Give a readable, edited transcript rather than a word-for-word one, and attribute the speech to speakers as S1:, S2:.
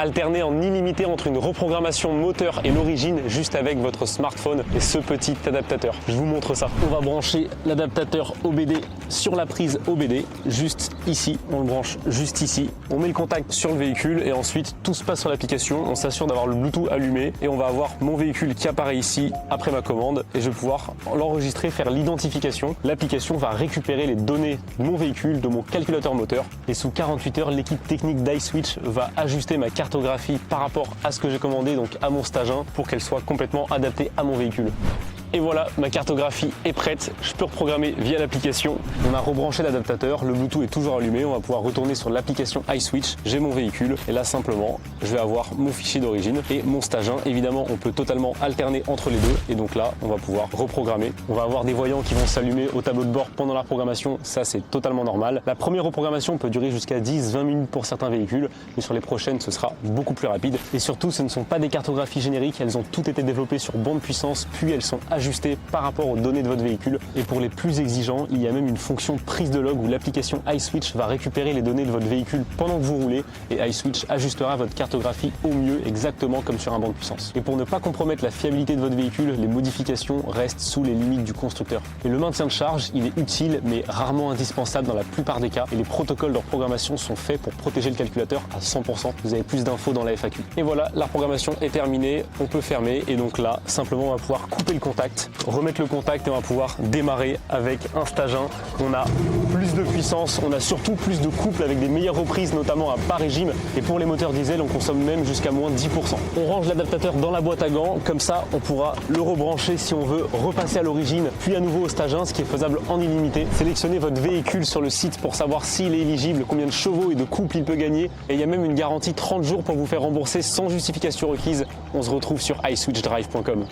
S1: Alterner en illimité entre une reprogrammation moteur et l'origine juste avec votre smartphone et ce petit adaptateur. Je vous montre ça. On va brancher l'adaptateur OBD sur la prise OBD, juste ici. On le branche juste ici. On met le contact sur le véhicule et ensuite tout se passe sur l'application. On s'assure d'avoir le Bluetooth allumé et on va avoir mon véhicule qui apparaît ici après ma commande et je vais pouvoir l'enregistrer, faire l'identification. L'application va récupérer les données de mon véhicule, de mon calculateur moteur et sous 48 heures, l'équipe technique d'iSwitch va ajuster ma cartographie par rapport à ce que j'ai commandé, donc à mon stage 1, pour qu'elle soit complètement adaptée à mon véhicule. Et voilà, ma cartographie est prête, je peux reprogrammer via l'application. On a rebranché l'adaptateur, le Bluetooth est toujours allumé, on va pouvoir retourner sur l'application iSwitch, j'ai mon véhicule et là simplement je vais avoir mon fichier d'origine et mon stage 1. Évidemment on peut totalement alterner entre les deux et donc là on va pouvoir reprogrammer. On va avoir des voyants qui vont s'allumer au tableau de bord pendant la programmation, ça c'est totalement normal. La première reprogrammation peut durer jusqu'à 10-20 minutes pour certains véhicules, mais sur les prochaines ce sera beaucoup plus rapide. Et surtout ce ne sont pas des cartographies génériques, elles ont toutes été développées sur bande puissance puis elles sont ajusté par rapport aux données de votre véhicule. Et pour les plus exigeants, il y a même une fonction prise de log où l'application iSwitch va récupérer les données de votre véhicule pendant que vous roulez et iSwitch ajustera votre cartographie au mieux exactement comme sur un banc de puissance. Et pour ne pas compromettre la fiabilité de votre véhicule, les modifications restent sous les limites du constructeur. Et le maintien de charge, il est utile mais rarement indispensable dans la plupart des cas et les protocoles de reprogrammation sont faits pour protéger le calculateur à 100%. Vous avez plus d'infos dans la FAQ. Et voilà, la reprogrammation est terminée, on peut fermer et donc là, simplement on va pouvoir couper le contact, remettre le contact et on va pouvoir démarrer avec un stage 1. On a plus de puissance, on a surtout plus de couple avec des meilleures reprises, notamment à bas régime. Et pour les moteurs diesel, on consomme même jusqu'à moins 10%. On range l'adaptateur dans la boîte à gants, comme ça on pourra le rebrancher si on veut repasser à l'origine, puis à nouveau au stage 1, ce qui est faisable en illimité. Sélectionnez votre véhicule sur le site pour savoir s'il est éligible, combien de chevaux et de couple il peut gagner. Et il y a même une garantie 30 jours pour vous faire rembourser sans justification requise. On se retrouve sur iSwitchdrive.com.